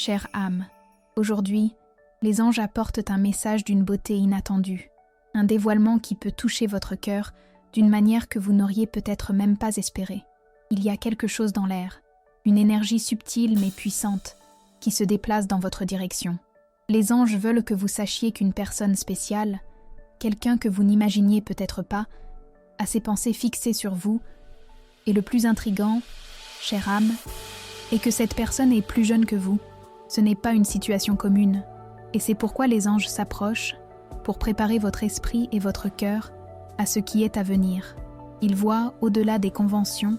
Chère âme, aujourd'hui, les anges apportent un message d'une beauté inattendue, un dévoilement qui peut toucher votre cœur d'une manière que vous n'auriez peut-être même pas espéré. Il y a quelque chose dans l'air, une énergie subtile mais puissante, qui se déplace dans votre direction. Les anges veulent que vous sachiez qu'une personne spéciale, quelqu'un que vous n'imaginiez peut-être pas, a ses pensées fixées sur vous, et le plus intrigant, chère âme, est que cette personne est plus jeune que vous. Ce n'est pas une situation commune, et c'est pourquoi les anges s'approchent pour préparer votre esprit et votre cœur à ce qui est à venir. Ils voient au-delà des conventions,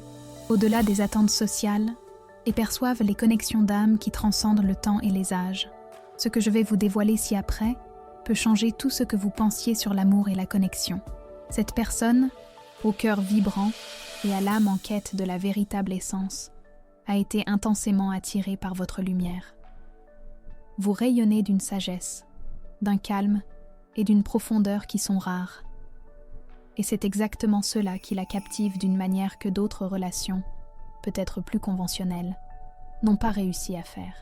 au-delà des attentes sociales, et perçoivent les connexions d'âme qui transcendent le temps et les âges. Ce que je vais vous dévoiler ci-après peut changer tout ce que vous pensiez sur l'amour et la connexion. Cette personne, au cœur vibrant et à l'âme en quête de la véritable essence, a été intensément attirée par votre lumière. Vous rayonnez d'une sagesse, d'un calme et d'une profondeur qui sont rares. Et c'est exactement cela qui la captive d'une manière que d'autres relations, peut-être plus conventionnelles, n'ont pas réussi à faire.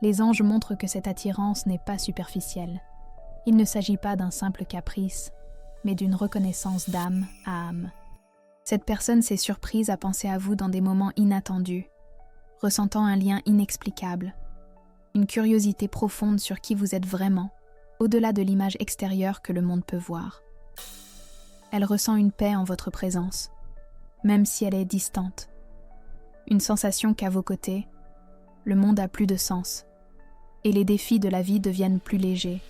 Les anges montrent que cette attirance n'est pas superficielle. Il ne s'agit pas d'un simple caprice, mais d'une reconnaissance d'âme à âme. Cette personne s'est surprise à penser à vous dans des moments inattendus, ressentant un lien inexplicable, une curiosité profonde sur qui vous êtes vraiment, au-delà de l'image extérieure que le monde peut voir. Elle ressent une paix en votre présence, même si elle est distante. Une sensation qu'à vos côtés, le monde a plus de sens, et les défis de la vie deviennent plus légers.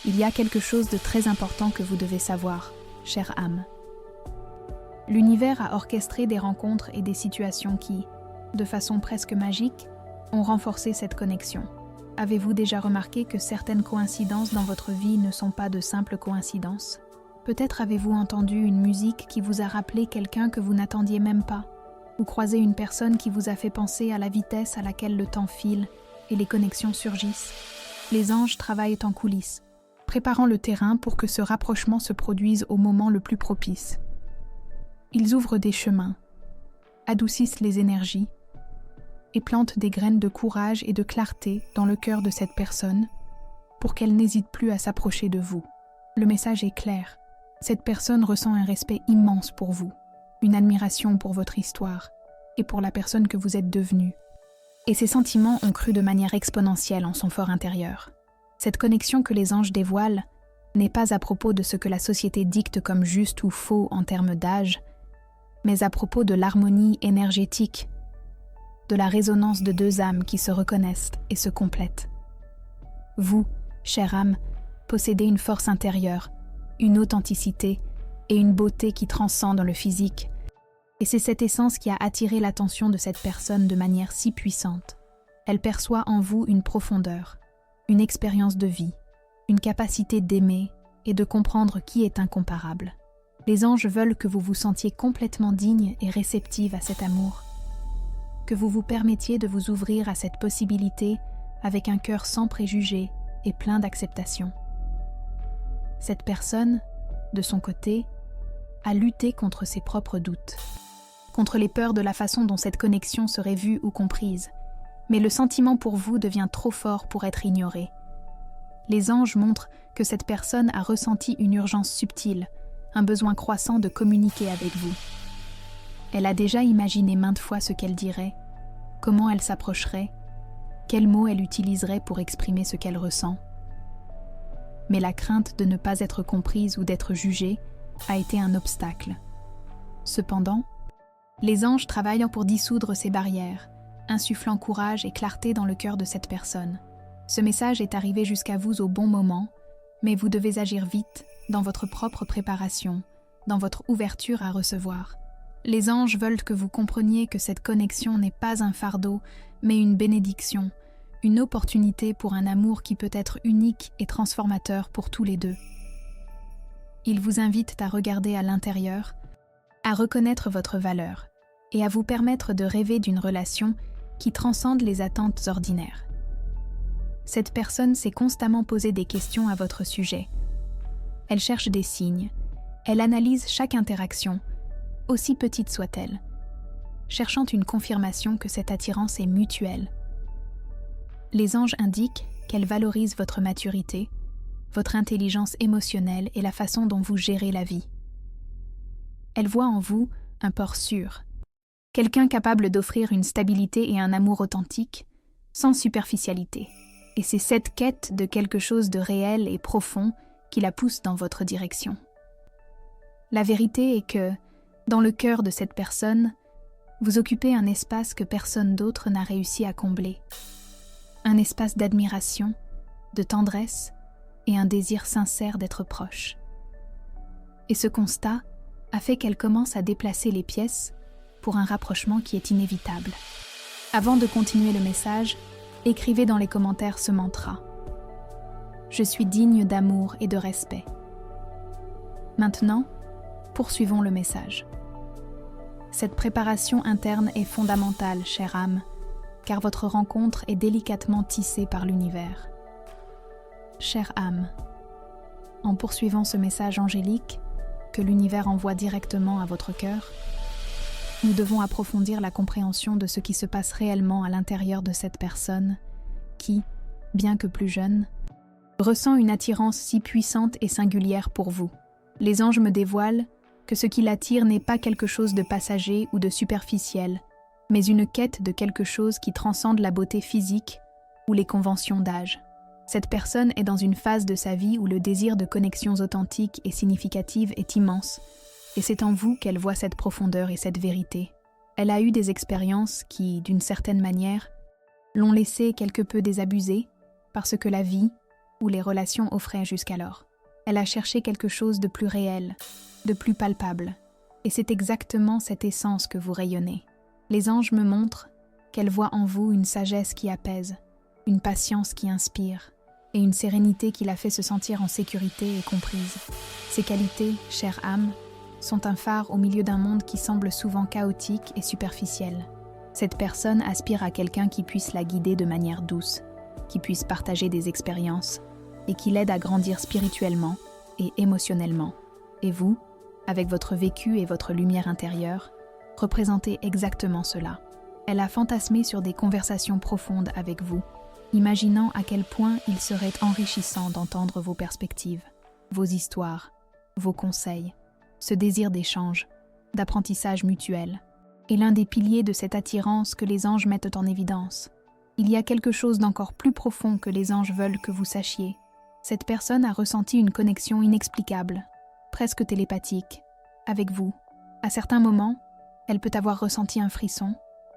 Il y a quelque chose de très important que vous devez savoir, chère âme. L'univers a orchestré des rencontres et des situations qui, de façon presque magique, ont renforcé cette connexion. Avez-vous déjà remarqué que certaines coïncidences dans votre vie ne sont pas de simples coïncidences ? Peut-être avez-vous entendu une musique qui vous a rappelé quelqu'un que vous n'attendiez même pas, ou croisé une personne qui vous a fait penser à la vitesse à laquelle le temps file et les connexions surgissent. Les anges travaillent en coulisses, préparant le terrain pour que ce rapprochement se produise au moment le plus propice. Ils ouvrent des chemins, adoucissent les énergies et plantent des graines de courage et de clarté dans le cœur de cette personne pour qu'elle n'hésite plus à s'approcher de vous. Le message est clair. Cette personne ressent un respect immense pour vous, une admiration pour votre histoire et pour la personne que vous êtes devenue. Et ces sentiments ont cru de manière exponentielle en son fort intérieur. Cette connexion que les anges dévoilent n'est pas à propos de ce que la société dicte comme juste ou faux en termes d'âge, mais à propos de l'harmonie énergétique, de la résonance de deux âmes qui se reconnaissent et se complètent. Vous, chère âme, possédez une force intérieure, une authenticité et une beauté qui transcendent le physique. Et c'est cette essence qui a attiré l'attention de cette personne de manière si puissante. Elle perçoit en vous une profondeur, une expérience de vie, une capacité d'aimer et de comprendre qui est incomparable. Les anges veulent que vous vous sentiez complètement digne et réceptive à cet amour, que vous vous permettiez de vous ouvrir à cette possibilité avec un cœur sans préjugés et plein d'acceptation. Cette personne, de son côté, a lutté contre ses propres doutes, contre les peurs de la façon dont cette connexion serait vue ou comprise, mais le sentiment pour vous devient trop fort pour être ignoré. Les anges montrent que cette personne a ressenti une urgence subtile, un besoin croissant de communiquer avec vous. Elle a déjà imaginé maintes fois ce qu'elle dirait, comment elle s'approcherait, quels mots elle utiliserait pour exprimer ce qu'elle ressent. Mais la crainte de ne pas être comprise ou d'être jugée a été un obstacle. Cependant, les anges travaillent pour dissoudre ces barrières, insufflant courage et clarté dans le cœur de cette personne. Ce message est arrivé jusqu'à vous au bon moment, mais vous devez agir vite dans votre propre préparation, dans votre ouverture à recevoir. Les anges veulent que vous compreniez que cette connexion n'est pas un fardeau, mais une bénédiction, une opportunité pour un amour qui peut être unique et transformateur pour tous les deux. Ils vous invitent à regarder à l'intérieur, à reconnaître votre valeur et à vous permettre de rêver d'une relation qui transcende les attentes ordinaires. Cette personne s'est constamment posé des questions à votre sujet. Elle cherche des signes, elle analyse chaque interaction, aussi petite soit-elle, cherchant une confirmation que cette attirance est mutuelle. Les anges indiquent qu'elles valorisent votre maturité, votre intelligence émotionnelle et la façon dont vous gérez la vie. Elles voient en vous un port sûr, quelqu'un capable d'offrir une stabilité et un amour authentique, sans superficialité. Et c'est cette quête de quelque chose de réel et profond qui la pousse dans votre direction. La vérité est que, dans le cœur de cette personne, vous occupez un espace que personne d'autre n'a réussi à combler. Un espace d'admiration, de tendresse et un désir sincère d'être proche. Et ce constat a fait qu'elle commence à déplacer les pièces pour un rapprochement qui est inévitable. Avant de continuer le message, écrivez dans les commentaires ce mantra. Je suis digne d'amour et de respect. Maintenant, poursuivons le message. Cette préparation interne est fondamentale, chère âme, car votre rencontre est délicatement tissée par l'univers. Chère âme, en poursuivant ce message angélique que l'univers envoie directement à votre cœur, nous devons approfondir la compréhension de ce qui se passe réellement à l'intérieur de cette personne qui, bien que plus jeune, ressent une attirance si puissante et singulière pour vous. Les anges me dévoilent que ce qui l'attire n'est pas quelque chose de passager ou de superficiel, mais une quête de quelque chose qui transcende la beauté physique ou les conventions d'âge. Cette personne est dans une phase de sa vie où le désir de connexions authentiques et significatives est immense, et c'est en vous qu'elle voit cette profondeur et cette vérité. Elle a eu des expériences qui, d'une certaine manière, l'ont laissée quelque peu désabusée parce que la vie ou les relations offraient jusqu'alors. Elle a cherché quelque chose de plus réel, de plus palpable, et c'est exactement cette essence que vous rayonnez. Les anges me montrent qu'elle voit en vous une sagesse qui apaise, une patience qui inspire, et une sérénité qui la fait se sentir en sécurité et comprise. Ces qualités, chère âme, sont un phare au milieu d'un monde qui semble souvent chaotique et superficiel. Cette personne aspire à quelqu'un qui puisse la guider de manière douce, qui puisse partager des expériences, et qui l'aide à grandir spirituellement et émotionnellement. Et vous, avec votre vécu et votre lumière intérieure, représentez exactement cela. Elle a fantasmé sur des conversations profondes avec vous, imaginant à quel point il serait enrichissant d'entendre vos perspectives, vos histoires, vos conseils, ce désir d'échange, d'apprentissage mutuel, est l'un des piliers de cette attirance que les anges mettent en évidence. Il y a quelque chose d'encore plus profond que les anges veulent que vous sachiez. Cette personne a ressenti une connexion inexplicable, presque télépathique, avec vous. À certains moments, elle peut avoir ressenti un frisson,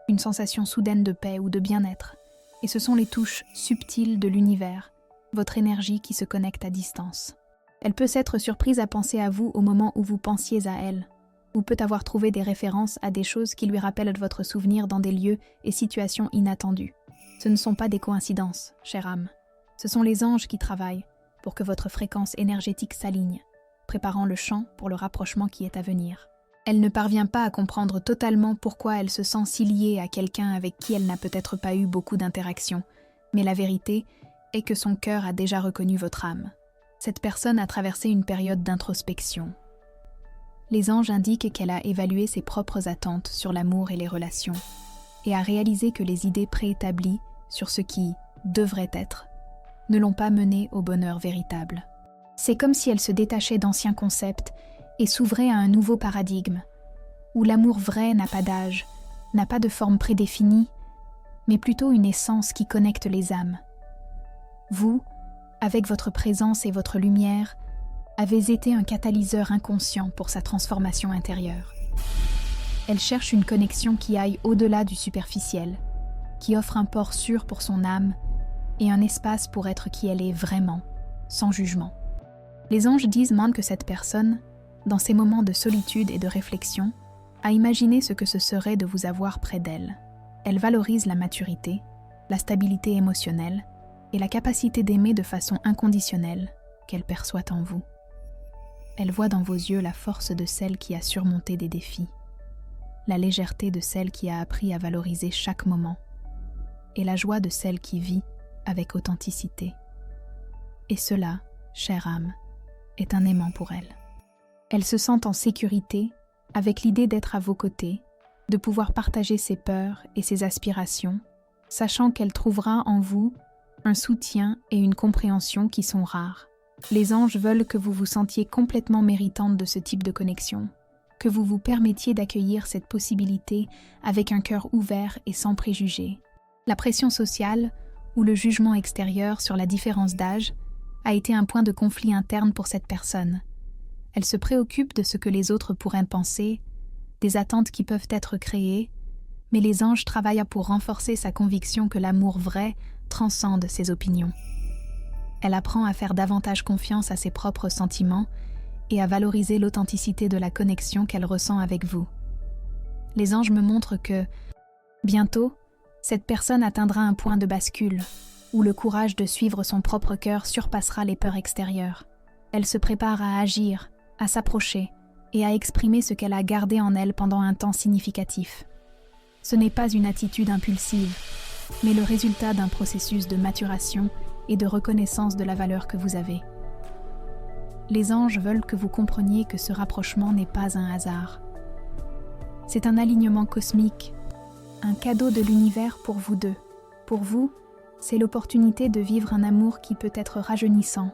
une sensation soudaine de paix ou de bien-être, et ce sont les touches subtiles de l'univers, votre énergie qui se connecte à distance. Elle peut s'être surprise à penser à vous au moment où vous pensiez à elle, ou peut avoir trouvé des références à des choses qui lui rappellent votre souvenir dans des lieux et situations inattendues. Ce ne sont pas des coïncidences, chère âme. Ce sont les anges qui travaillent pour que votre fréquence énergétique s'aligne, préparant le champ pour le rapprochement qui est à venir. Elle ne parvient pas à comprendre totalement pourquoi elle se sent si liée à quelqu'un avec qui elle n'a peut-être pas eu beaucoup d'interactions, mais la vérité est que son cœur a déjà reconnu votre âme. Cette personne a traversé une période d'introspection. Les anges indiquent qu'elle a évalué ses propres attentes sur l'amour et les relations, et a réalisé que les idées préétablies sur ce qui devrait être ne l'ont pas menée au bonheur véritable. C'est comme si elle se détachait d'anciens concepts et s'ouvrait à un nouveau paradigme, où l'amour vrai n'a pas d'âge, n'a pas de forme prédéfinie, mais plutôt une essence qui connecte les âmes. Vous, avec votre présence et votre lumière, avez été un catalyseur inconscient pour sa transformation intérieure. Elle cherche une connexion qui aille au-delà du superficiel, qui offre un port sûr pour son âme et un espace pour être qui elle est vraiment, sans jugement. Les anges disent même que cette personne, dans ces moments de solitude et de réflexion, a imaginé ce que ce serait de vous avoir près d'elle. Elle valorise la maturité, la stabilité émotionnelle et la capacité d'aimer de façon inconditionnelle qu'elle perçoit en vous. Elle voit dans vos yeux la force de celle qui a surmonté des défis, la légèreté de celle qui a appris à valoriser chaque moment, et la joie de celle qui vit avec authenticité. Et cela, chère âme, est un aimant pour elle. Elle se sent en sécurité avec l'idée d'être à vos côtés, de pouvoir partager ses peurs et ses aspirations, sachant qu'elle trouvera en vous un soutien et une compréhension qui sont rares. Les anges veulent que vous vous sentiez complètement méritante de ce type de connexion, que vous vous permettiez d'accueillir cette possibilité avec un cœur ouvert et sans préjugés. La pression sociale ou le jugement extérieur sur la différence d'âge a été un point de conflit interne pour cette personne. Elle se préoccupe de ce que les autres pourraient penser, des attentes qui peuvent être créées, mais les anges travaillent pour renforcer sa conviction que l'amour vrai transcende ses opinions. Elle apprend à faire davantage confiance à ses propres sentiments et à valoriser l'authenticité de la connexion qu'elle ressent avec vous. Les anges me montrent que, bientôt, cette personne atteindra un point de bascule, où le courage de suivre son propre cœur surpassera les peurs extérieures. Elle se prépare à agir, à s'approcher et à exprimer ce qu'elle a gardé en elle pendant un temps significatif. Ce n'est pas une attitude impulsive, mais le résultat d'un processus de maturation et de reconnaissance de la valeur que vous avez. Les anges veulent que vous compreniez que ce rapprochement n'est pas un hasard. C'est un alignement cosmique, un cadeau de l'univers pour vous deux. Pour vous, c'est l'opportunité de vivre un amour qui peut être rajeunissant,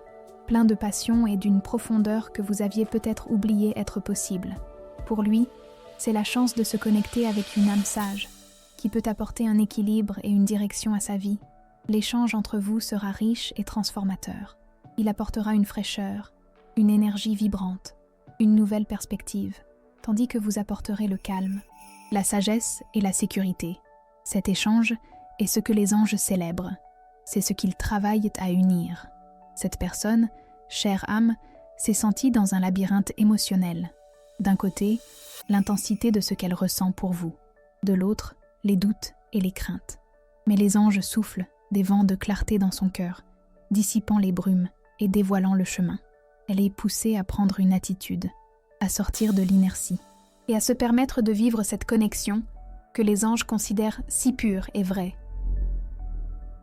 plein de passion et d'une profondeur que vous aviez peut-être oublié être possible. Pour lui, c'est la chance de se connecter avec une âme sage, qui peut apporter un équilibre et une direction à sa vie. L'échange entre vous sera riche et transformateur. Il apportera une fraîcheur, une énergie vibrante, une nouvelle perspective, tandis que vous apporterez le calme, la sagesse et la sécurité. Cet échange est ce que les anges célèbrent. C'est ce qu'ils travaillent à unir. Cette personne, chère âme, s'est sentie dans un labyrinthe émotionnel. D'un côté, l'intensité de ce qu'elle ressent pour vous. De l'autre, les doutes et les craintes. Mais les anges soufflent des vents de clarté dans son cœur, dissipant les brumes et dévoilant le chemin. Elle est poussée à prendre une attitude, à sortir de l'inertie et à se permettre de vivre cette connexion que les anges considèrent si pure et vraie.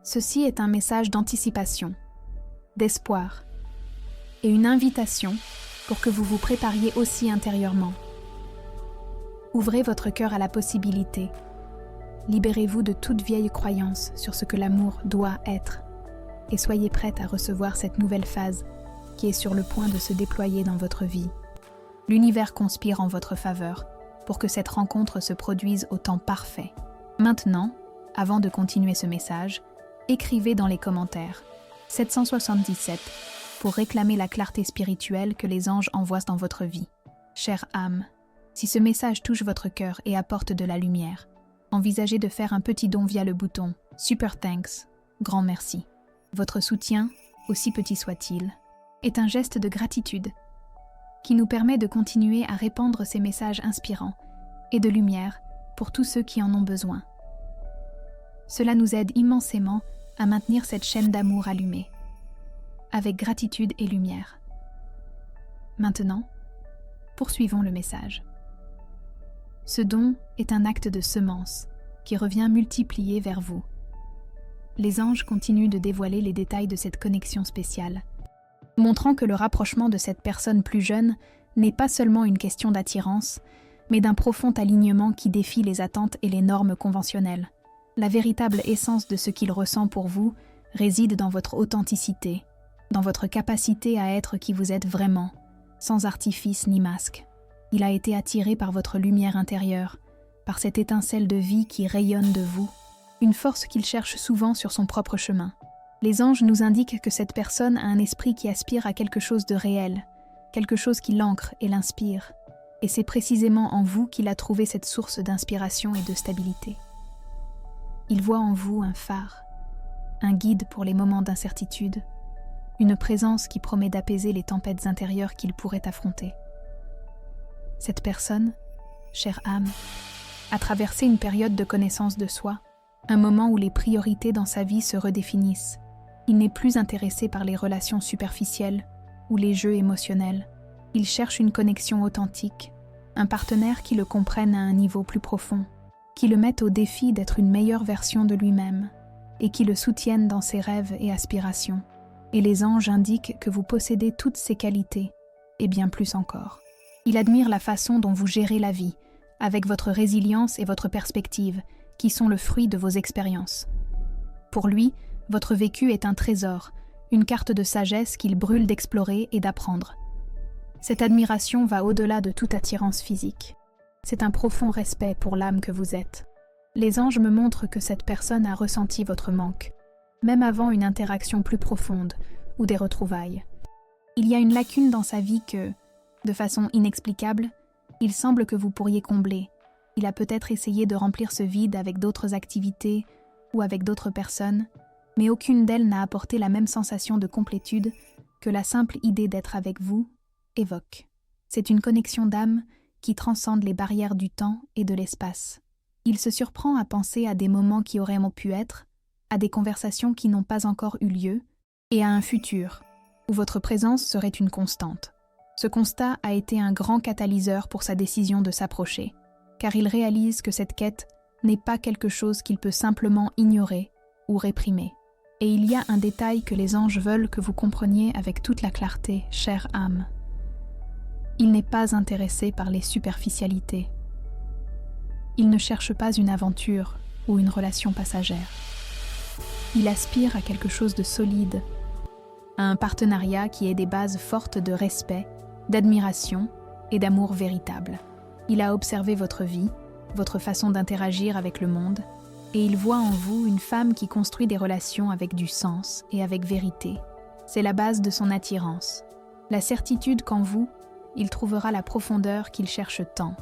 Ceci est un message d'anticipation, d'espoir et une invitation pour que vous vous prépariez aussi intérieurement. Ouvrez votre cœur à la possibilité. Libérez-vous de toute vieille croyance sur ce que l'amour doit être et soyez prête à recevoir cette nouvelle phase qui est sur le point de se déployer dans votre vie. L'univers conspire en votre faveur pour que cette rencontre se produise au temps parfait. Maintenant, avant de continuer ce message, écrivez dans les commentaires 777 pour réclamer la clarté spirituelle que les anges envoient dans votre vie. Chère âme, si ce message touche votre cœur et apporte de la lumière, envisagez de faire un petit don via le bouton « Super Thanks », grand merci. Votre soutien, aussi petit soit-il, est un geste de gratitude qui nous permet de continuer à répandre ces messages inspirants et de lumière pour tous ceux qui en ont besoin. Cela nous aide immensément à maintenir cette chaîne d'amour allumée, avec gratitude et lumière. Maintenant, poursuivons le message. Ce don est un acte de semence qui revient multiplié vers vous. Les anges continuent de dévoiler les détails de cette connexion spéciale, montrant que le rapprochement de cette personne plus jeune n'est pas seulement une question d'attirance, mais d'un profond alignement qui défie les attentes et les normes conventionnelles. La véritable essence de ce qu'il ressent pour vous réside dans votre authenticité, dans votre capacité à être qui vous êtes vraiment, sans artifice ni masque. Il a été attiré par votre lumière intérieure, par cette étincelle de vie qui rayonne de vous, une force qu'il cherche souvent sur son propre chemin. Les anges nous indiquent que cette personne a un esprit qui aspire à quelque chose de réel, quelque chose qui l'ancre et l'inspire. Et c'est précisément en vous qu'il a trouvé cette source d'inspiration et de stabilité. Il voit en vous un phare, un guide pour les moments d'incertitude, une présence qui promet d'apaiser les tempêtes intérieures qu'il pourrait affronter. Cette personne, chère âme, a traversé une période de connaissance de soi, un moment où les priorités dans sa vie se redéfinissent. Il n'est plus intéressé par les relations superficielles ou les jeux émotionnels. Il cherche une connexion authentique, un partenaire qui le comprenne à un niveau plus profond, qui le mette au défi d'être une meilleure version de lui-même et qui le soutienne dans ses rêves et aspirations. Et les anges indiquent que vous possédez toutes ces qualités, et bien plus encore. Il admire la façon dont vous gérez la vie, avec votre résilience et votre perspective, qui sont le fruit de vos expériences. Pour lui, votre vécu est un trésor, une carte de sagesse qu'il brûle d'explorer et d'apprendre. Cette admiration va au-delà de toute attirance physique. C'est un profond respect pour l'âme que vous êtes. Les anges me montrent que cette personne a ressenti votre manque, même avant une interaction plus profonde ou des retrouvailles. Il y a une lacune dans sa vie que, de façon inexplicable, il semble que vous pourriez combler. Il a peut-être essayé de remplir ce vide avec d'autres activités ou avec d'autres personnes, mais aucune d'elles n'a apporté la même sensation de complétude que la simple idée d'être avec vous évoque. C'est une connexion d'âme qui transcende les barrières du temps et de l'espace. Il se surprend à penser à des moments qui auraient pu être, à des conversations qui n'ont pas encore eu lieu, et à un futur, où votre présence serait une constante. Ce constat a été un grand catalyseur pour sa décision de s'approcher, car il réalise que cette quête n'est pas quelque chose qu'il peut simplement ignorer ou réprimer. Et il y a un détail que les anges veulent que vous compreniez avec toute la clarté, chère âme. Il n'est pas intéressé par les superficialités. Il ne cherche pas une aventure ou une relation passagère. Il aspire à quelque chose de solide, à un partenariat qui ait des bases fortes de respect, d'admiration et d'amour véritable. Il a observé votre vie, votre façon d'interagir avec le monde, et il voit en vous une femme qui construit des relations avec du sens et avec vérité. C'est la base de son attirance. La certitude qu'en vous, il trouvera la profondeur qu'il cherche tant.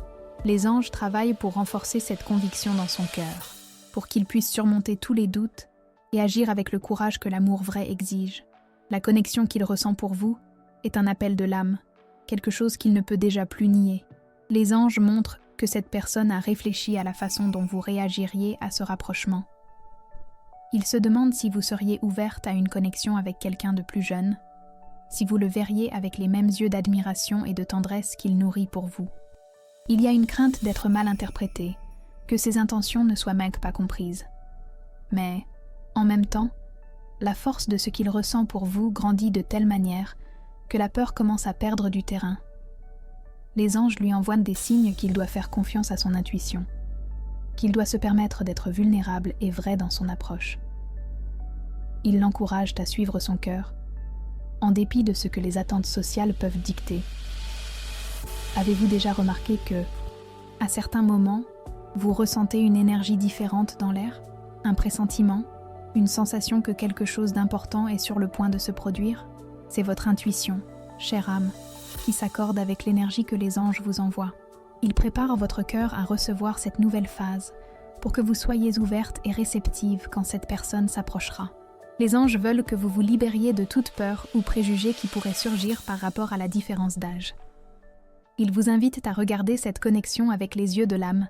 Les anges travaillent pour renforcer cette conviction dans son cœur, pour qu'il puisse surmonter tous les doutes et agir avec le courage que l'amour vrai exige. La connexion qu'il ressent pour vous est un appel de l'âme, quelque chose qu'il ne peut déjà plus nier. Les anges montrent que cette personne a réfléchi à la façon dont vous réagiriez à ce rapprochement. Il se demande si vous seriez ouverte à une connexion avec quelqu'un de plus jeune, si vous le verriez avec les mêmes yeux d'admiration et de tendresse qu'il nourrit pour vous. Il y a une crainte d'être mal interprété, que ses intentions ne soient même pas comprises. Mais, en même temps, la force de ce qu'il ressent pour vous grandit de telle manière que la peur commence à perdre du terrain. Les anges lui envoient des signes qu'il doit faire confiance à son intuition, qu'il doit se permettre d'être vulnérable et vrai dans son approche. Ils l'encouragent à suivre son cœur, en dépit de ce que les attentes sociales peuvent dicter. Avez-vous déjà remarqué que, à certains moments, vous ressentez une énergie différente dans l'air, un pressentiment, une sensation que quelque chose d'important est sur le point de se produire? C'est votre intuition, chère âme, qui s'accorde avec l'énergie que les anges vous envoient. Ils préparent votre cœur à recevoir cette nouvelle phase, pour que vous soyez ouverte et réceptive quand cette personne s'approchera. Les anges veulent que vous vous libériez de toute peur ou préjugés qui pourraient surgir par rapport à la différence d'âge. Ils vous invitent à regarder cette connexion avec les yeux de l'âme,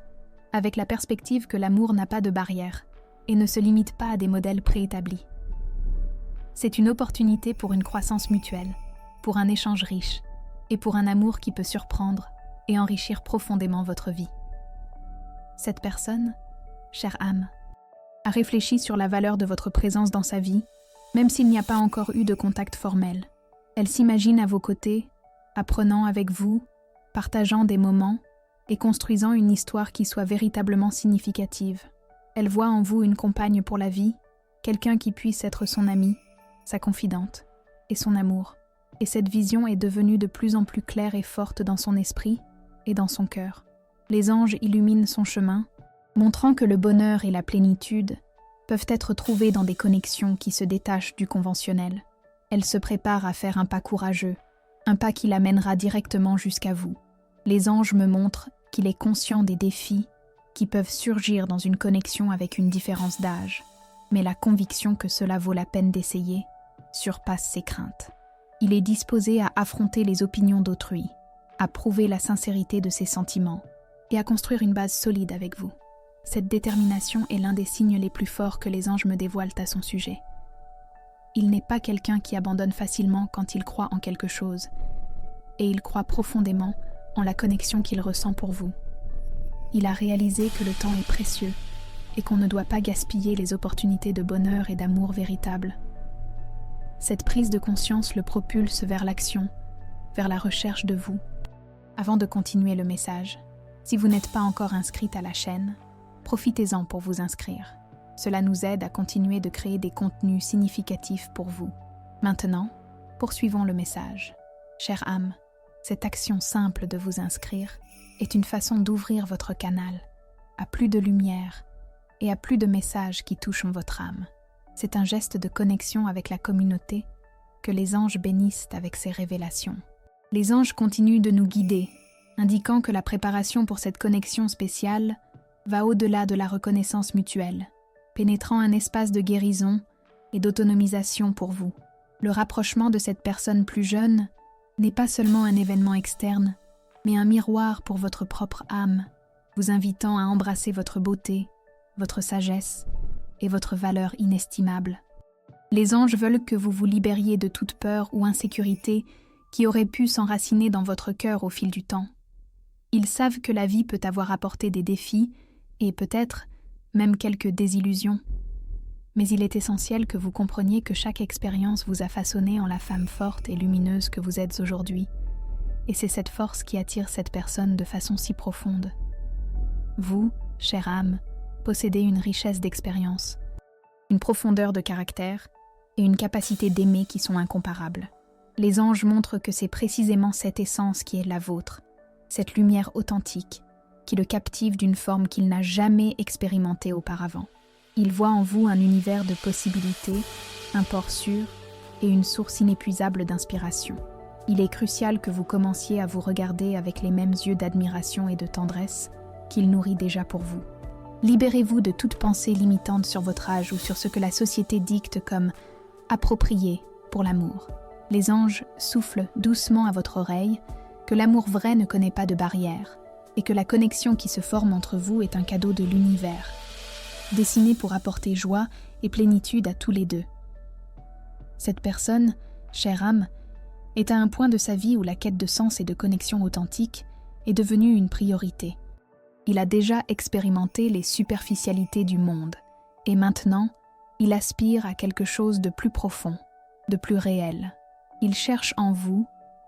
avec la perspective que l'amour n'a pas de barrière et ne se limite pas à des modèles préétablis. C'est une opportunité pour une croissance mutuelle, pour un échange riche et pour un amour qui peut surprendre et enrichir profondément votre vie. Cette personne, chère âme, a réfléchi sur la valeur de votre présence dans sa vie, même s'il n'y a pas encore eu de contact formel. Elle s'imagine à vos côtés, apprenant avec vous, partageant des moments et construisant une histoire qui soit véritablement significative. Elle voit en vous une compagne pour la vie, quelqu'un qui puisse être son amie, sa confidente et son amour. Et cette vision est devenue de plus en plus claire et forte dans son esprit et dans son cœur. Les anges illuminent son chemin, montrant que le bonheur et la plénitude peuvent être trouvés dans des connexions qui se détachent du conventionnel. Elle se prépare à faire un pas courageux, un pas qui l'amènera directement jusqu'à vous. Les anges me montrent qu'il est conscient des défis qui peuvent surgir dans une connexion avec une différence d'âge, mais la conviction que cela vaut la peine d'essayer surpasse ses craintes. Il est disposé à affronter les opinions d'autrui, à prouver la sincérité de ses sentiments et à construire une base solide avec vous. Cette détermination est l'un des signes les plus forts que les anges me dévoilent à son sujet. Il n'est pas quelqu'un qui abandonne facilement quand il croit en quelque chose, et il croit profondément en la connexion qu'il ressent pour vous. Il a réalisé que le temps est précieux et qu'on ne doit pas gaspiller les opportunités de bonheur et d'amour véritable. Cette prise de conscience le propulse vers l'action, vers la recherche de vous. Avant de continuer le message, si vous n'êtes pas encore inscrite à la chaîne, profitez-en pour vous inscrire. Cela nous aide à continuer de créer des contenus significatifs pour vous. Maintenant, poursuivons le message. Chère âme, cette action simple de vous inscrire est une façon d'ouvrir votre canal à plus de lumière et à plus de messages qui touchent votre âme. C'est un geste de connexion avec la communauté que les anges bénissent avec ces révélations. Les anges continuent de nous guider, indiquant que la préparation pour cette connexion spéciale va au-delà de la reconnaissance mutuelle, pénétrant un espace de guérison et d'autonomisation pour vous. Le rapprochement de cette personne plus jeune n'est pas seulement un événement externe, mais un miroir pour votre propre âme, vous invitant à embrasser votre beauté, votre sagesse et votre valeur inestimable. Les anges veulent que vous vous libériez de toute peur ou insécurité qui aurait pu s'enraciner dans votre cœur au fil du temps. Ils savent que la vie peut avoir apporté des défis et peut-être même quelques désillusions. Mais il est essentiel que vous compreniez que chaque expérience vous a façonné en la femme forte et lumineuse que vous êtes aujourd'hui. Et c'est cette force qui attire cette personne de façon si profonde. Vous, chère âme, possédez une richesse d'expérience, une profondeur de caractère et une capacité d'aimer qui sont incomparables. Les anges montrent que c'est précisément cette essence qui est la vôtre, cette lumière authentique, qui le captive d'une forme qu'il n'a jamais expérimentée auparavant. Il voit en vous un univers de possibilités, un port sûr et une source inépuisable d'inspiration. Il est crucial que vous commenciez à vous regarder avec les mêmes yeux d'admiration et de tendresse qu'il nourrit déjà pour vous. Libérez-vous de toute pensée limitante sur votre âge ou sur ce que la société dicte comme approprié pour l'amour. Les anges soufflent doucement à votre oreille que l'amour vrai ne connaît pas de barrières et que la connexion qui se forme entre vous est un cadeau de l'univers, destiné pour apporter joie et plénitude à tous les deux. Cette personne, chère âme, est à un point de sa vie où la quête de sens et de connexion authentique est devenue une priorité. Il a déjà expérimenté les superficialités du monde et maintenant, il aspire à quelque chose de plus profond, de plus réel. Il cherche en vous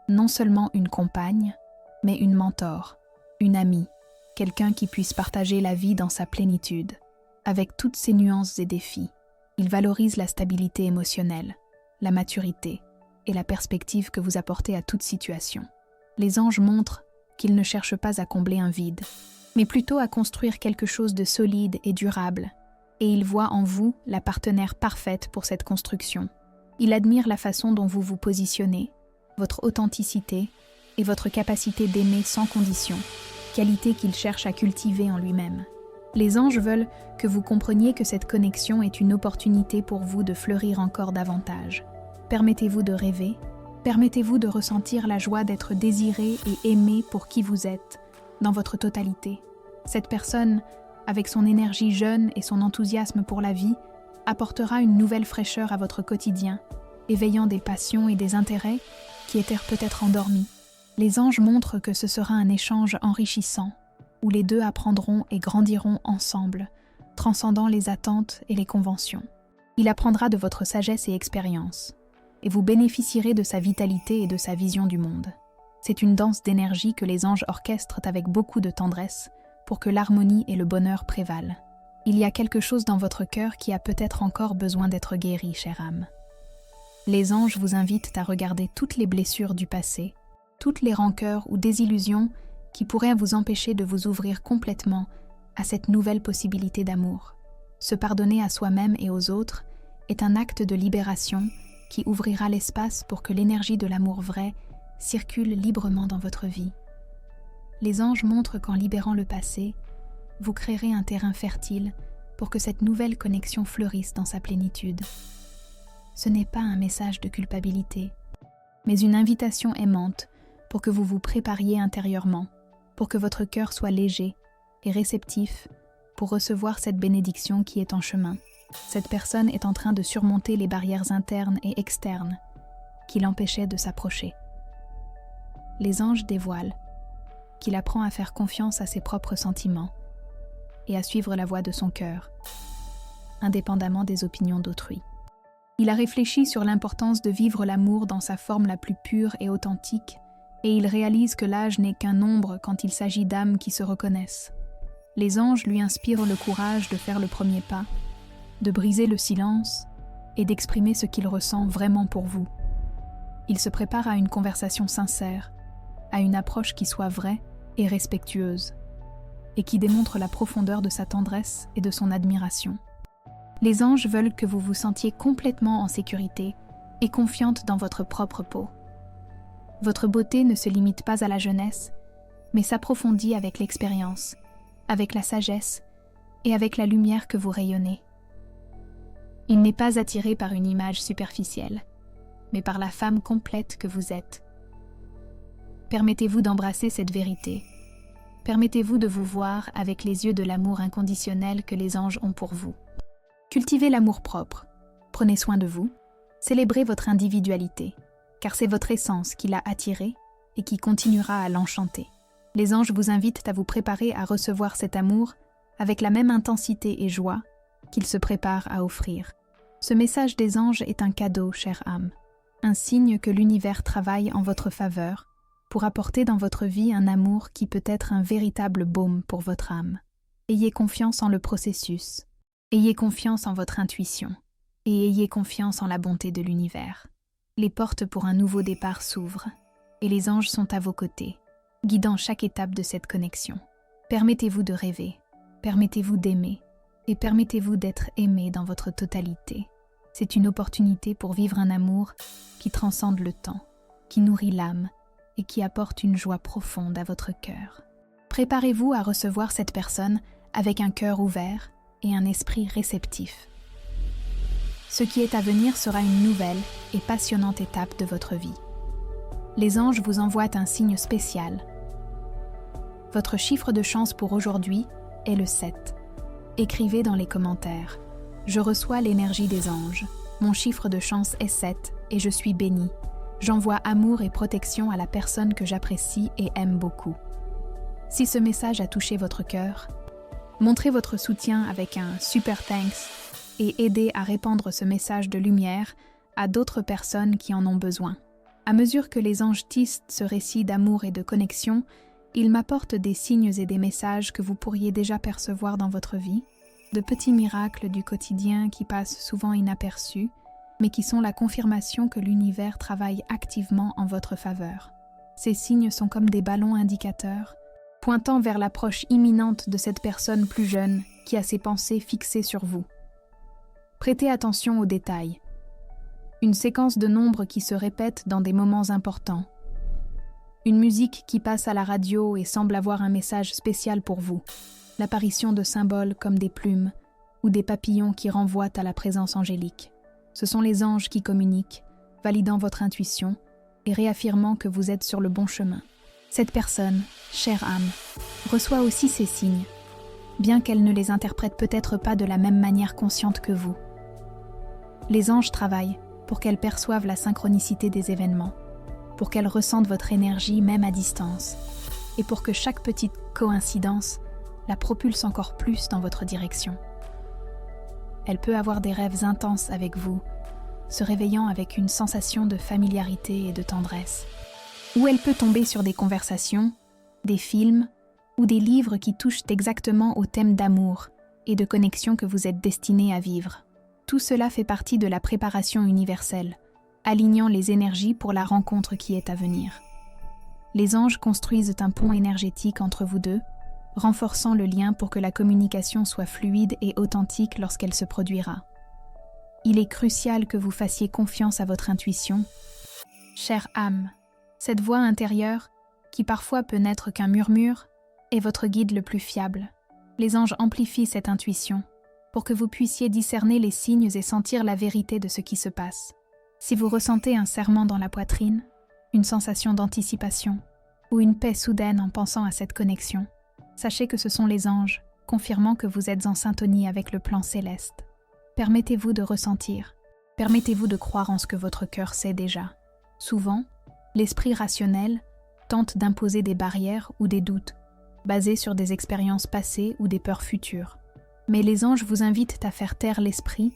non seulement une compagne, mais une mentor, une amie, quelqu'un qui puisse partager la vie dans sa plénitude, avec toutes ses nuances et défis. Il valorise la stabilité émotionnelle, la maturité et la perspective que vous apportez à toute situation. Les anges montrent qu'ils ne cherchent pas à combler un vide, mais plutôt à construire quelque chose de solide et durable, et ils voient en vous la partenaire parfaite pour cette construction. Il admire la façon dont vous vous positionnez, votre authenticité et votre capacité d'aimer sans condition, qualité qu'il cherche à cultiver en lui-même. Les anges veulent que vous compreniez que cette connexion est une opportunité pour vous de fleurir encore davantage. Permettez-vous de rêver, permettez-vous de ressentir la joie d'être désiré et aimé pour qui vous êtes, dans votre totalité. Cette personne, avec son énergie jeune et son enthousiasme pour la vie, apportera une nouvelle fraîcheur à votre quotidien, éveillant des passions et des intérêts qui étaient peut-être endormis. Les anges montrent que ce sera un échange enrichissant, où les deux apprendront et grandiront ensemble, transcendant les attentes et les conventions. Il apprendra de votre sagesse et expérience, et vous bénéficierez de sa vitalité et de sa vision du monde. C'est une danse d'énergie que les anges orchestrent avec beaucoup de tendresse pour que l'harmonie et le bonheur prévalent. Il y a quelque chose dans votre cœur qui a peut-être encore besoin d'être guéri, chère âme. Les anges vous invitent à regarder toutes les blessures du passé, toutes les rancœurs ou désillusions qui pourraient vous empêcher de vous ouvrir complètement à cette nouvelle possibilité d'amour. Se pardonner à soi-même et aux autres est un acte de libération qui ouvrira l'espace pour que l'énergie de l'amour vrai circule librement dans votre vie. Les anges montrent qu'en libérant le passé, vous créerez un terrain fertile pour que cette nouvelle connexion fleurisse dans sa plénitude. Ce n'est pas un message de culpabilité, mais une invitation aimante pour que vous vous prépariez intérieurement, pour que votre cœur soit léger et réceptif pour recevoir cette bénédiction qui est en chemin. Cette personne est en train de surmonter les barrières internes et externes qui l'empêchaient de s'approcher. Les anges dévoilent qu'il apprend à faire confiance à ses propres sentiments et à suivre la voie de son cœur, indépendamment des opinions d'autrui. Il a réfléchi sur l'importance de vivre l'amour dans sa forme la plus pure et authentique, et il réalise que l'âge n'est qu'un nombre quand il s'agit d'âmes qui se reconnaissent. Les anges lui inspirent le courage de faire le premier pas, de briser le silence et d'exprimer ce qu'il ressent vraiment pour vous. Il se prépare à une conversation sincère, à une approche qui soit vraie et respectueuse, et qui démontre la profondeur de sa tendresse et de son admiration. Les anges veulent que vous vous sentiez complètement en sécurité et confiante dans votre propre peau. Votre beauté ne se limite pas à la jeunesse, mais s'approfondit avec l'expérience, avec la sagesse et avec la lumière que vous rayonnez. Il n'est pas attiré par une image superficielle, mais par la femme complète que vous êtes. Permettez-vous d'embrasser cette vérité. Permettez-vous de vous voir avec les yeux de l'amour inconditionnel que les anges ont pour vous. Cultivez l'amour-propre. Prenez soin de vous. Célébrez votre individualité, car c'est votre essence qui l'a attiré et qui continuera à l'enchanter. Les anges vous invitent à vous préparer à recevoir cet amour avec la même intensité et joie qu'ils se préparent à offrir. Ce message des anges est un cadeau, chère âme, un signe que l'univers travaille en votre faveur pour apporter dans votre vie un amour qui peut être un véritable baume pour votre âme. Ayez confiance en le processus, ayez confiance en votre intuition et ayez confiance en la bonté de l'univers. Les portes pour un nouveau départ s'ouvrent et les anges sont à vos côtés, guidant chaque étape de cette connexion. Permettez-vous de rêver, permettez-vous d'aimer et permettez-vous d'être aimé dans votre totalité. C'est une opportunité pour vivre un amour qui transcende le temps, qui nourrit l'âme et qui apporte une joie profonde à votre cœur. Préparez-vous à recevoir cette personne avec un cœur ouvert et un esprit réceptif. Ce qui est à venir sera une nouvelle et passionnante étape de votre vie. Les anges vous envoient un signe spécial. Votre chiffre de chance pour aujourd'hui est le 7. Écrivez dans les commentaires. Je reçois l'énergie des anges. Mon chiffre de chance est 7 et je suis bénie. J'envoie amour et protection à la personne que j'apprécie et aime beaucoup. Si ce message a touché votre cœur, montrez votre soutien avec un super thanks et aidez à répandre ce message de lumière à d'autres personnes qui en ont besoin. À mesure que les anges tissent ce récit d'amour et de connexion, ils m'apportent des signes et des messages que vous pourriez déjà percevoir dans votre vie, de petits miracles du quotidien qui passent souvent inaperçus, mais qui sont la confirmation que l'univers travaille activement en votre faveur. Ces signes sont comme des ballons indicateurs, pointant vers l'approche imminente de cette personne plus jeune qui a ses pensées fixées sur vous. Prêtez attention aux détails. Une séquence de nombres qui se répète dans des moments importants. Une musique qui passe à la radio et semble avoir un message spécial pour vous. L'apparition de symboles comme des plumes ou des papillons qui renvoient à la présence angélique. Ce sont les anges qui communiquent, validant votre intuition et réaffirmant que vous êtes sur le bon chemin. Cette personne, chère âme, reçoit aussi ces signes, bien qu'elle ne les interprète peut-être pas de la même manière consciente que vous. Les anges travaillent pour qu'elle perçoive la synchronicité des événements, pour qu'elle ressente votre énergie même à distance, et pour que chaque petite coïncidence la propulse encore plus dans votre direction. Elle peut avoir des rêves intenses avec vous, se réveillant avec une sensation de familiarité et de tendresse. Ou elle peut tomber sur des conversations, des films ou des livres qui touchent exactement au thème d'amour et de connexion que vous êtes destiné à vivre. Tout cela fait partie de la préparation universelle, alignant les énergies pour la rencontre qui est à venir. Les anges construisent un pont énergétique entre vous deux, renforçant le lien pour que la communication soit fluide et authentique lorsqu'elle se produira. Il est crucial que vous fassiez confiance à votre intuition. Chère âme, cette voix intérieure, qui parfois peut n'être qu'un murmure, est votre guide le plus fiable. Les anges amplifient cette intuition pour que vous puissiez discerner les signes et sentir la vérité de ce qui se passe. Si vous ressentez un serrement dans la poitrine, une sensation d'anticipation ou une paix soudaine en pensant à cette connexion, sachez que ce sont les anges, confirmant que vous êtes en syntonie avec le plan céleste. Permettez-vous de ressentir, permettez-vous de croire en ce que votre cœur sait déjà. Souvent, l'esprit rationnel tente d'imposer des barrières ou des doutes, basés sur des expériences passées ou des peurs futures. Mais les anges vous invitent à faire taire l'esprit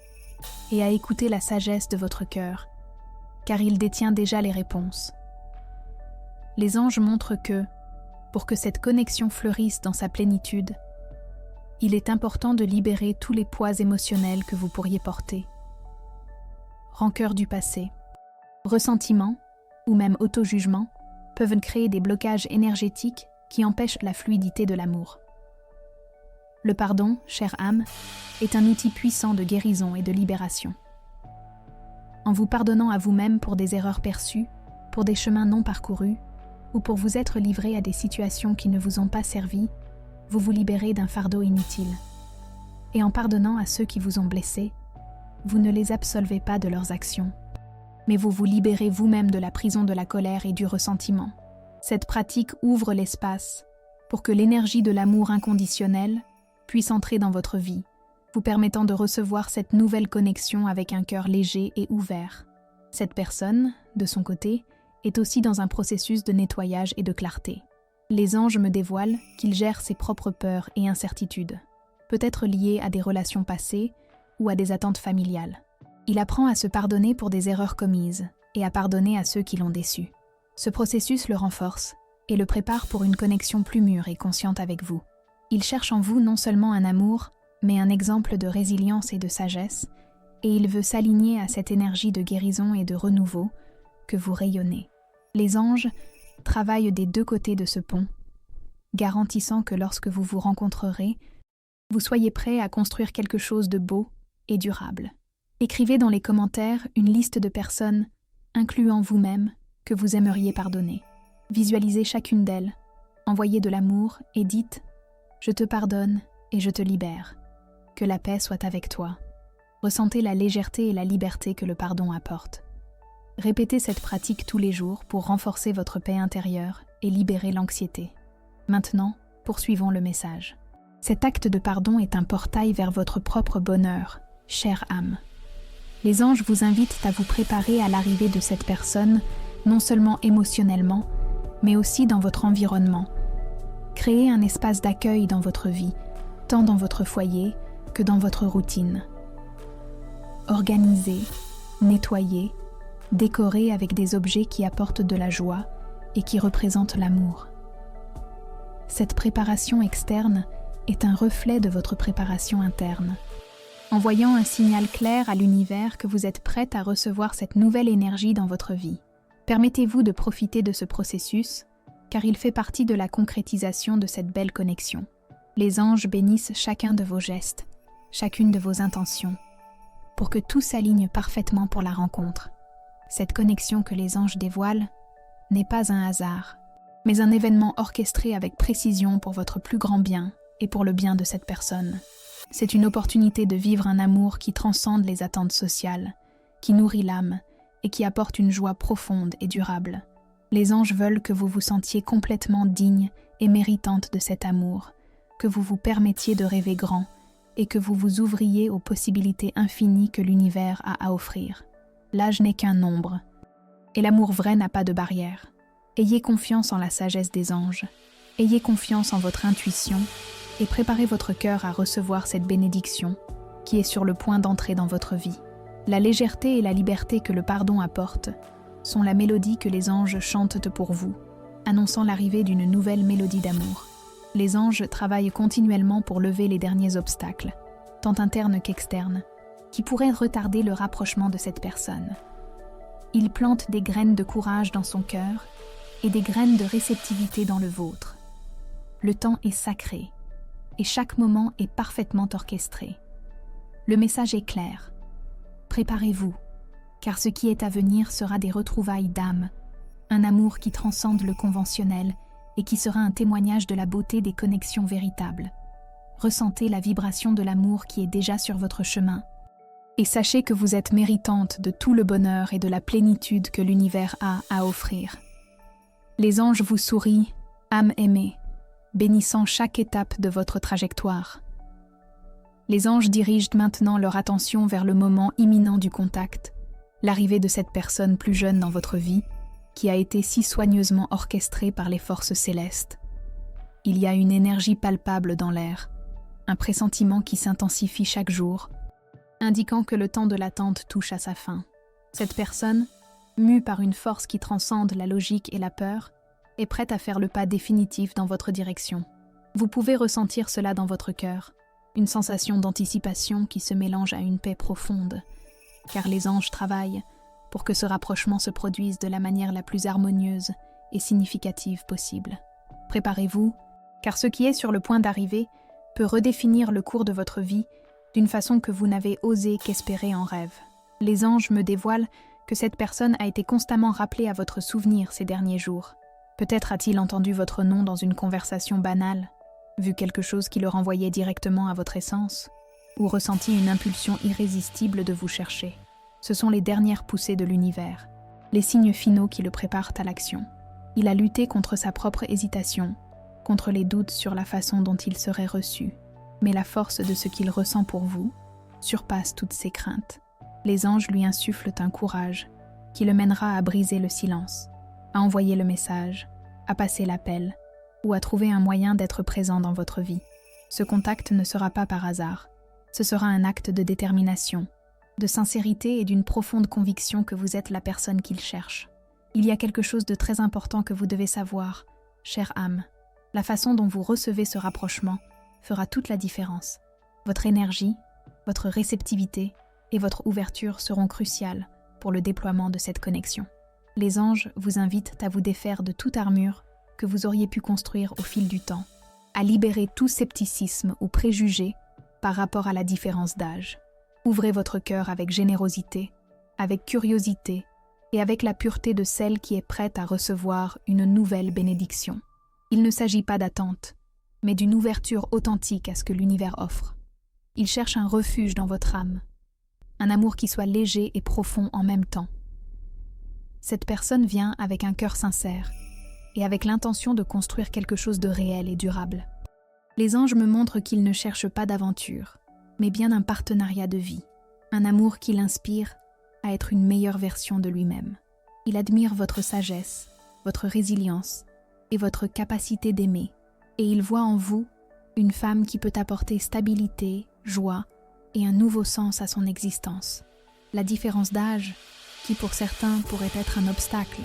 et à écouter la sagesse de votre cœur, car il détient déjà les réponses. Les anges montrent que, pour que cette connexion fleurisse dans sa plénitude, Il est important de libérer tous les poids émotionnels que vous pourriez porter. Rancœur du passé, ressentiment ou même auto-jugement peuvent créer des blocages énergétiques qui empêchent la fluidité de l'amour. Le pardon, chère âme, est un outil puissant de guérison et de libération. En vous pardonnant à vous-même pour des erreurs perçues, pour des chemins non parcourus, ou pour vous être livré à des situations qui ne vous ont pas servi, vous vous libérez d'un fardeau inutile. Et en pardonnant à ceux qui vous ont blessé, vous ne les absolvez pas de leurs actions, mais vous vous libérez vous-même de la prison de la colère et du ressentiment. Cette pratique ouvre l'espace pour que l'énergie de l'amour inconditionnel puisse entrer dans votre vie, vous permettant de recevoir cette nouvelle connexion avec un cœur léger et ouvert. Cette personne, de son côté, est aussi dans un processus de nettoyage et de clarté. Les anges me dévoilent qu'il gère ses propres peurs et incertitudes, peut-être liées à des relations passées ou à des attentes familiales. Il apprend à se pardonner pour des erreurs commises et à pardonner à ceux qui l'ont déçu. Ce processus le renforce et le prépare pour une connexion plus mûre et consciente avec vous. Il cherche en vous non seulement un amour, mais un exemple de résilience et de sagesse, et il veut s'aligner à cette énergie de guérison et de renouveau que vous rayonnez. Les anges travaillent des deux côtés de ce pont, garantissant que lorsque vous vous rencontrerez, vous soyez prêts à construire quelque chose de beau et durable. Écrivez dans les commentaires une liste de personnes, incluant vous-même, que vous aimeriez pardonner. Visualisez chacune d'elles, envoyez de l'amour et dites « Je te pardonne et je te libère. Que la paix soit avec toi. » Ressentez la légèreté et la liberté que le pardon apporte. Répétez cette pratique tous les jours pour renforcer votre paix intérieure et libérer l'anxiété. Maintenant, poursuivons le message. Cet acte de pardon est un portail vers votre propre bonheur, chère âme. Les anges vous invitent à vous préparer à l'arrivée de cette personne, non seulement émotionnellement, mais aussi dans votre environnement. Créez un espace d'accueil dans votre vie, tant dans votre foyer que dans votre routine. Organisez, nettoyez, décorez avec des objets qui apportent de la joie et qui représentent l'amour. Cette préparation externe est un reflet de votre préparation interne, envoyant un signal clair à l'univers que vous êtes prête à recevoir cette nouvelle énergie dans votre vie. Permettez-vous de profiter de ce processus, car il fait partie de la concrétisation de cette belle connexion. Les anges bénissent chacun de vos gestes, chacune de vos intentions, pour que tout s'aligne parfaitement pour la rencontre. Cette connexion que les anges dévoilent n'est pas un hasard, mais un événement orchestré avec précision pour votre plus grand bien et pour le bien de cette personne. C'est une opportunité de vivre un amour qui transcende les attentes sociales, qui nourrit l'âme et qui apporte une joie profonde et durable. Les anges veulent que vous vous sentiez complètement digne et méritante de cet amour, que vous vous permettiez de rêver grand et que vous vous ouvriez aux possibilités infinies que l'univers a à offrir. L'âge n'est qu'un nombre, et l'amour vrai n'a pas de barrière. Ayez confiance en la sagesse des anges, ayez confiance en votre intuition, et préparez votre cœur à recevoir cette bénédiction qui est sur le point d'entrer dans votre vie. La légèreté et la liberté que le pardon apporte sont la mélodie que les anges chantent pour vous, annonçant l'arrivée d'une nouvelle mélodie d'amour. Les anges travaillent continuellement pour lever les derniers obstacles, tant internes qu'externes, qui pourraient retarder le rapprochement de cette personne. Ils plantent des graines de courage dans son cœur et des graines de réceptivité dans le vôtre. Le temps est sacré, et chaque moment est parfaitement orchestré. Le message est clair. Préparez-vous, car ce qui est à venir sera des retrouvailles d'âme, un amour qui transcende le conventionnel et qui sera un témoignage de la beauté des connexions véritables. Ressentez la vibration de l'amour qui est déjà sur votre chemin, et sachez que vous êtes méritante de tout le bonheur et de la plénitude que l'univers a à offrir. Les anges vous sourient, âme aimée, bénissant chaque étape de votre trajectoire. Les anges dirigent maintenant leur attention vers le moment imminent du contact, l'arrivée de cette personne plus jeune dans votre vie, qui a été si soigneusement orchestrée par les forces célestes. Il y a une énergie palpable dans l'air, un pressentiment qui s'intensifie chaque jour, indiquant que le temps de l'attente touche à sa fin. Cette personne, mue par une force qui transcende la logique et la peur, est prête à faire le pas définitif dans votre direction. Vous pouvez ressentir cela dans votre cœur, une sensation d'anticipation qui se mélange à une paix profonde, car les anges travaillent pour que ce rapprochement se produise de la manière la plus harmonieuse et significative possible. Préparez-vous, car ce qui est sur le point d'arriver peut redéfinir le cours de votre vie d'une façon que vous n'avez osé qu'espérer en rêve. Les anges me dévoilent que cette personne a été constamment rappelée à votre souvenir ces derniers jours. Peut-être a-t-il entendu votre nom dans une conversation banale, vu quelque chose qui le renvoyait directement à votre essence, ou ressenti une impulsion irrésistible de vous chercher. Ce sont les dernières poussées de l'univers, les signes finaux qui le préparent à l'action. Il a lutté contre sa propre hésitation, contre les doutes sur la façon dont il serait reçu, mais la force de ce qu'il ressent pour vous surpasse toutes ses craintes. Les anges lui insufflent un courage qui le mènera à briser le silence, à envoyer le message, à passer l'appel ou à trouver un moyen d'être présent dans votre vie. Ce contact ne sera pas par hasard. Ce sera un acte de détermination, de sincérité et d'une profonde conviction que vous êtes la personne qu'il cherche. Il y a quelque chose de très important que vous devez savoir, chère âme. La façon dont vous recevez ce rapprochement fera toute la différence. Votre énergie, votre réceptivité et votre ouverture seront cruciales pour le déploiement de cette connexion. Les anges vous invitent à vous défaire de toute armure que vous auriez pu construire au fil du temps, à libérer tout scepticisme ou préjugé par rapport à la différence d'âge. Ouvrez votre cœur avec générosité, avec curiosité et avec la pureté de celle qui est prête à recevoir une nouvelle bénédiction. Il ne s'agit pas d'attente, mais d'une ouverture authentique à ce que l'univers offre. Il cherche un refuge dans votre âme, un amour qui soit léger et profond en même temps. Cette personne vient avec un cœur sincère et avec l'intention de construire quelque chose de réel et durable. Les anges me montrent qu'il ne cherche pas d'aventure, mais bien un partenariat de vie, un amour qui l'inspire à être une meilleure version de lui-même. Il admire votre sagesse, votre résilience et votre capacité d'aimer, et il voit en vous une femme qui peut apporter stabilité, joie et un nouveau sens à son existence. La différence d'âge, qui pour certains pourrait être un obstacle,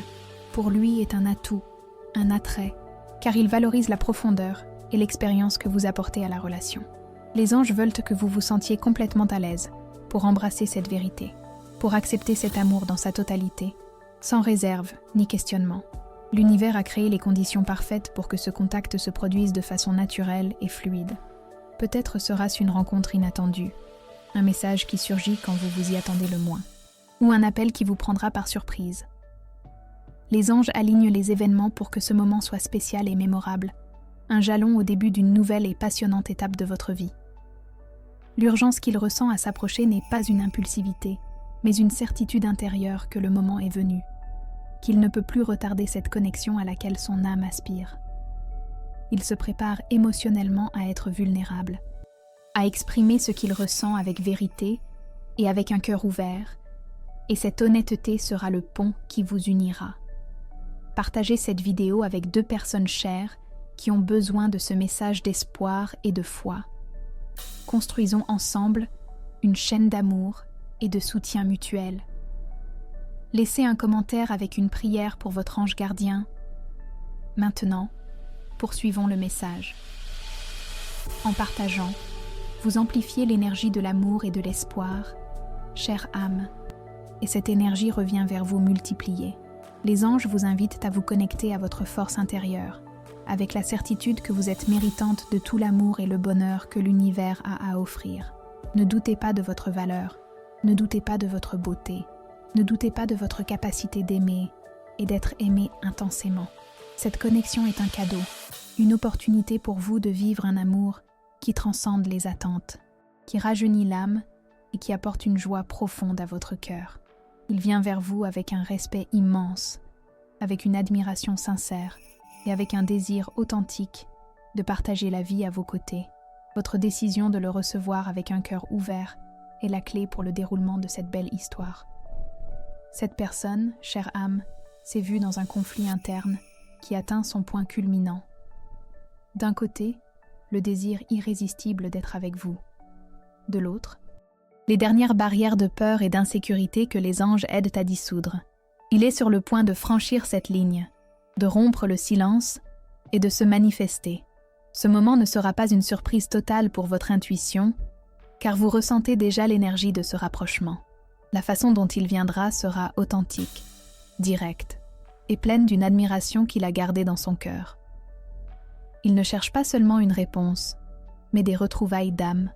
pour lui est un atout, un attrait, car il valorise la profondeur et l'expérience que vous apportez à la relation. Les anges veulent que vous vous sentiez complètement à l'aise pour embrasser cette vérité, pour accepter cet amour dans sa totalité, sans réserve ni questionnement. L'univers a créé les conditions parfaites pour que ce contact se produise de façon naturelle et fluide. Peut-être sera-ce une rencontre inattendue, un message qui surgit quand vous vous y attendez le moins, ou un appel qui vous prendra par surprise. Les anges alignent les événements pour que ce moment soit spécial et mémorable, un jalon au début d'une nouvelle et passionnante étape de votre vie. L'urgence qu'il ressent à s'approcher n'est pas une impulsivité, mais une certitude intérieure que le moment est venu, qu'il ne peut plus retarder cette connexion à laquelle son âme aspire. Il se prépare émotionnellement à être vulnérable, à exprimer ce qu'il ressent avec vérité et avec un cœur ouvert, et cette honnêteté sera le pont qui vous unira. Partagez cette vidéo avec 2 personnes chères qui ont besoin de ce message d'espoir et de foi. Construisons ensemble une chaîne d'amour et de soutien mutuel. Laissez un commentaire avec une prière pour votre ange gardien. Maintenant, poursuivons le message. En partageant, vous amplifiez l'énergie de l'amour et de l'espoir, chère âme, et cette énergie revient vers vous multipliée. Les anges vous invitent à vous connecter à votre force intérieure, avec la certitude que vous êtes méritante de tout l'amour et le bonheur que l'univers a à offrir. Ne doutez pas de votre valeur, ne doutez pas de votre beauté, ne doutez pas de votre capacité d'aimer et d'être aimé intensément. Cette connexion est un cadeau, une opportunité pour vous de vivre un amour qui transcende les attentes, qui rajeunit l'âme et qui apporte une joie profonde à votre cœur. Il vient vers vous avec un respect immense, avec une admiration sincère et avec un désir authentique de partager la vie à vos côtés. Votre décision de le recevoir avec un cœur ouvert est la clé pour le déroulement de cette belle histoire. Cette personne, chère âme, s'est vue dans un conflit interne qui atteint son point culminant. D'un côté, le désir irrésistible d'être avec vous. De l'autre, les dernières barrières de peur et d'insécurité que les anges aident à dissoudre. Il est sur le point de franchir cette ligne, de rompre le silence et de se manifester. Ce moment ne sera pas une surprise totale pour votre intuition, car vous ressentez déjà l'énergie de ce rapprochement. La façon dont il viendra sera authentique, directe et pleine d'une admiration qu'il a gardée dans son cœur. Il ne cherche pas seulement une réponse, mais des retrouvailles d'âme,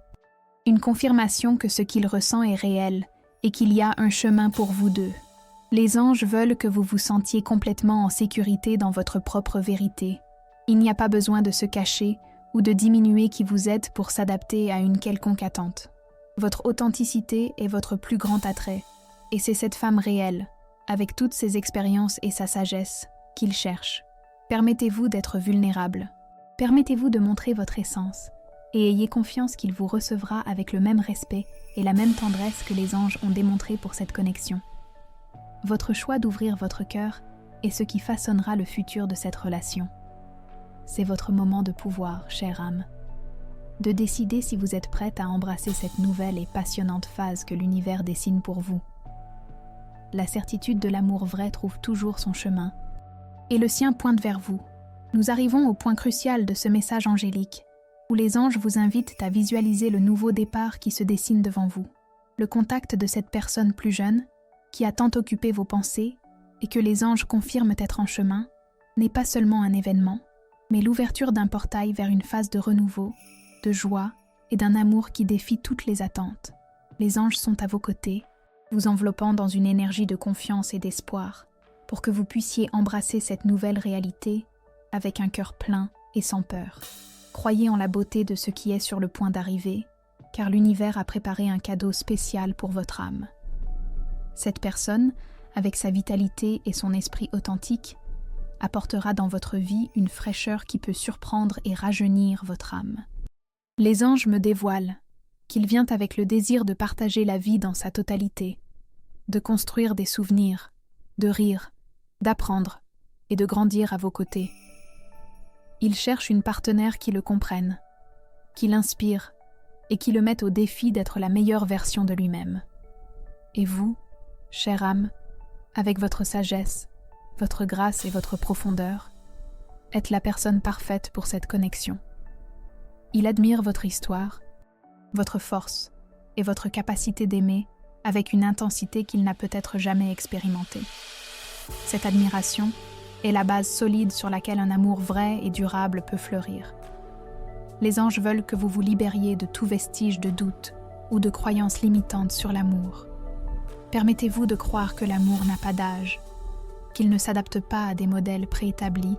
une confirmation que ce qu'il ressent est réel et qu'il y a un chemin pour vous deux. Les anges veulent que vous vous sentiez complètement en sécurité dans votre propre vérité. Il n'y a pas besoin de se cacher ou de diminuer qui vous êtes pour s'adapter à une quelconque attente. Votre authenticité est votre plus grand attrait, et c'est cette femme réelle, avec toutes ses expériences et sa sagesse, qu'il cherche. Permettez-vous d'être vulnérable. Permettez-vous de montrer votre essence, et ayez confiance qu'il vous recevra avec le même respect et la même tendresse que les anges ont démontré pour cette connexion. Votre choix d'ouvrir votre cœur est ce qui façonnera le futur de cette relation. C'est votre moment de pouvoir, chère âme, de décider si vous êtes prête à embrasser cette nouvelle et passionnante phase que l'univers dessine pour vous. La certitude de l'amour vrai trouve toujours son chemin, et le sien pointe vers vous. Nous arrivons au point crucial de ce message angélique, où les anges vous invitent à visualiser le nouveau départ qui se dessine devant vous. Le contact de cette personne plus jeune, qui a tant occupé vos pensées et que les anges confirment être en chemin, n'est pas seulement un événement, mais l'ouverture d'un portail vers une phase de renouveau, de joie et d'un amour qui défie toutes les attentes. Les anges sont à vos côtés, vous enveloppant dans une énergie de confiance et d'espoir, pour que vous puissiez embrasser cette nouvelle réalité avec un cœur plein et sans peur. Croyez en la beauté de ce qui est sur le point d'arriver, car l'univers a préparé un cadeau spécial pour votre âme. Cette personne, avec sa vitalité et son esprit authentique, apportera dans votre vie une fraîcheur qui peut surprendre et rajeunir votre âme. Les anges me dévoilent qu'il vient avec le désir de partager la vie dans sa totalité, de construire des souvenirs, de rire, d'apprendre et de grandir à vos côtés. Il cherche une partenaire qui le comprenne, qui l'inspire et qui le mette au défi d'être la meilleure version de lui-même. Et vous, chère âme, avec votre sagesse, votre grâce et votre profondeur, êtes la personne parfaite pour cette connexion. Il admire votre histoire, votre force et votre capacité d'aimer avec une intensité qu'il n'a peut-être jamais expérimentée. Cette admiration est la base solide sur laquelle un amour vrai et durable peut fleurir. Les anges veulent que vous vous libériez de tout vestige de doute ou de croyances limitantes sur l'amour. Permettez-vous de croire que l'amour n'a pas d'âge, qu'il ne s'adapte pas à des modèles préétablis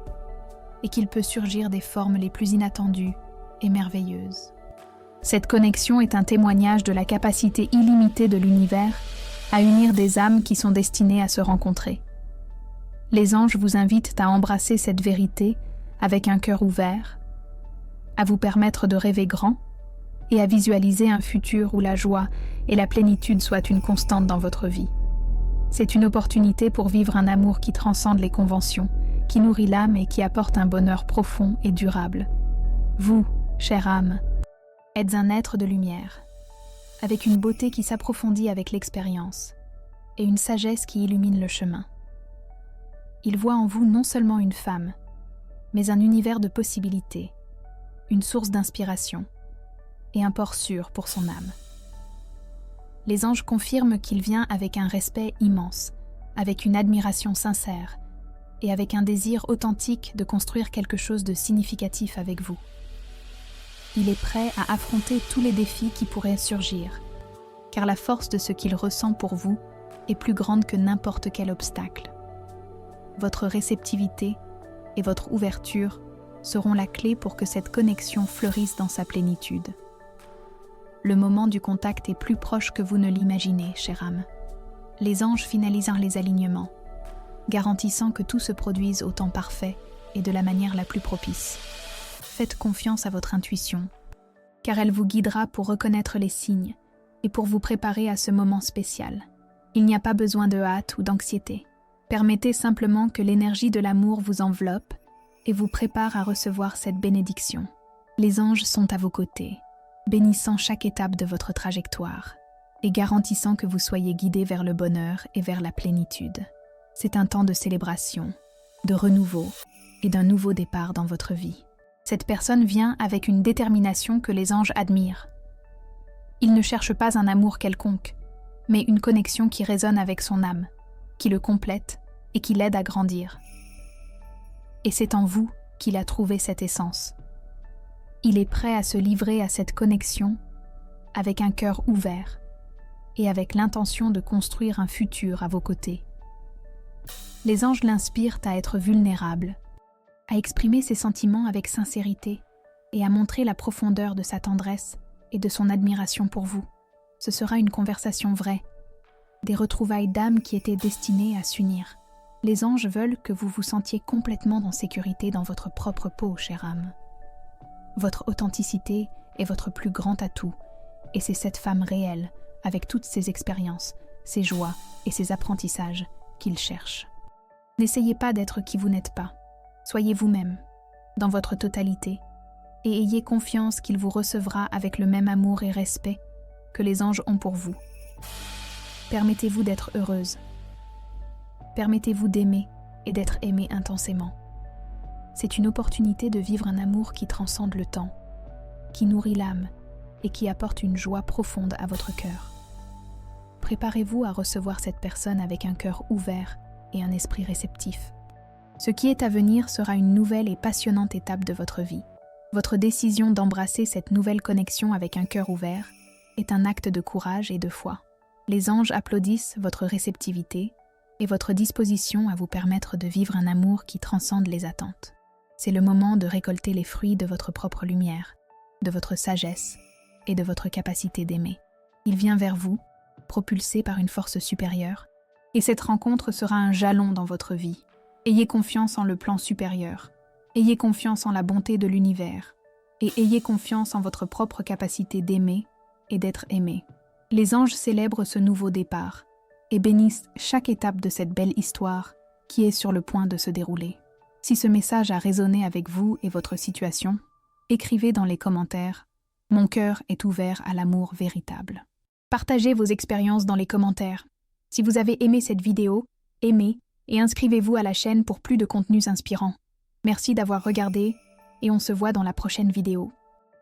et qu'il peut surgir des formes les plus inattendues et merveilleuses. Cette connexion est un témoignage de la capacité illimitée de l'univers à unir des âmes qui sont destinées à se rencontrer. Les anges vous invitent à embrasser cette vérité avec un cœur ouvert, à vous permettre de rêver grand et à visualiser un futur où la joie et la plénitude soient une constante dans votre vie. C'est une opportunité pour vivre un amour qui transcende les conventions, qui nourrit l'âme et qui apporte un bonheur profond et durable. Vous, chère âme, êtes un être de lumière, avec une beauté qui s'approfondit avec l'expérience et une sagesse qui illumine le chemin. Il voit en vous non seulement une femme, mais un univers de possibilités, une source d'inspiration et un port sûr pour son âme. Les anges confirment qu'il vient avec un respect immense, avec une admiration sincère et avec un désir authentique de construire quelque chose de significatif avec vous. Il est prêt à affronter tous les défis qui pourraient surgir, car la force de ce qu'il ressent pour vous est plus grande que n'importe quel obstacle. Votre réceptivité et votre ouverture seront la clé pour que cette connexion fleurisse dans sa plénitude. Le moment du contact est plus proche que vous ne l'imaginez, chère âme. Les anges finalisent les alignements, garantissant que tout se produise au temps parfait et de la manière la plus propice. Faites confiance à votre intuition, car elle vous guidera pour reconnaître les signes et pour vous préparer à ce moment spécial. Il n'y a pas besoin de hâte ou d'anxiété. Permettez simplement que l'énergie de l'amour vous enveloppe et vous prépare à recevoir cette bénédiction. Les anges sont à vos côtés, bénissant chaque étape de votre trajectoire et garantissant que vous soyez guidés vers le bonheur et vers la plénitude. C'est un temps de célébration, de renouveau et d'un nouveau départ dans votre vie. Cette personne vient avec une détermination que les anges admirent. Il ne cherche pas un amour quelconque, mais une connexion qui résonne avec son âme, qui le complète et qui l'aide à grandir. Et c'est en vous qu'il a trouvé cette essence. Il est prêt à se livrer à cette connexion avec un cœur ouvert et avec l'intention de construire un futur à vos côtés. Les anges l'inspirent à être vulnérable, à exprimer ses sentiments avec sincérité et à montrer la profondeur de sa tendresse et de son admiration pour vous. Ce sera une conversation vraie, des retrouvailles d'âme qui étaient destinées à s'unir. Les anges veulent que vous vous sentiez complètement en sécurité dans votre propre peau, chère âme. Votre authenticité est votre plus grand atout, et c'est cette femme réelle, avec toutes ses expériences, ses joies et ses apprentissages, qu'il cherche. N'essayez pas d'être qui vous n'êtes pas. Soyez vous-même, dans votre totalité, et ayez confiance qu'il vous recevra avec le même amour et respect que les anges ont pour vous. Permettez-vous d'être heureuse. Permettez-vous d'aimer et d'être aimée intensément. C'est une opportunité de vivre un amour qui transcende le temps, qui nourrit l'âme et qui apporte une joie profonde à votre cœur. Préparez-vous à recevoir cette personne avec un cœur ouvert et un esprit réceptif. Ce qui est à venir sera une nouvelle et passionnante étape de votre vie. Votre décision d'embrasser cette nouvelle connexion avec un cœur ouvert est un acte de courage et de foi. Les anges applaudissent votre réceptivité et votre disposition à vous permettre de vivre un amour qui transcende les attentes. C'est le moment de récolter les fruits de votre propre lumière, de votre sagesse et de votre capacité d'aimer. Il vient vers vous, propulsé par une force supérieure, et cette rencontre sera un jalon dans votre vie. Ayez confiance en le plan supérieur, ayez confiance en la bonté de l'univers, et ayez confiance en votre propre capacité d'aimer et d'être aimé. Les anges célèbrent ce nouveau départ et bénissent chaque étape de cette belle histoire qui est sur le point de se dérouler. Si ce message a résonné avec vous et votre situation, écrivez dans les commentaires « Mon cœur est ouvert à l'amour véritable ». Partagez vos expériences dans les commentaires. Si vous avez aimé cette vidéo, aimez et inscrivez-vous à la chaîne pour plus de contenus inspirants. Merci d'avoir regardé et on se voit dans la prochaine vidéo.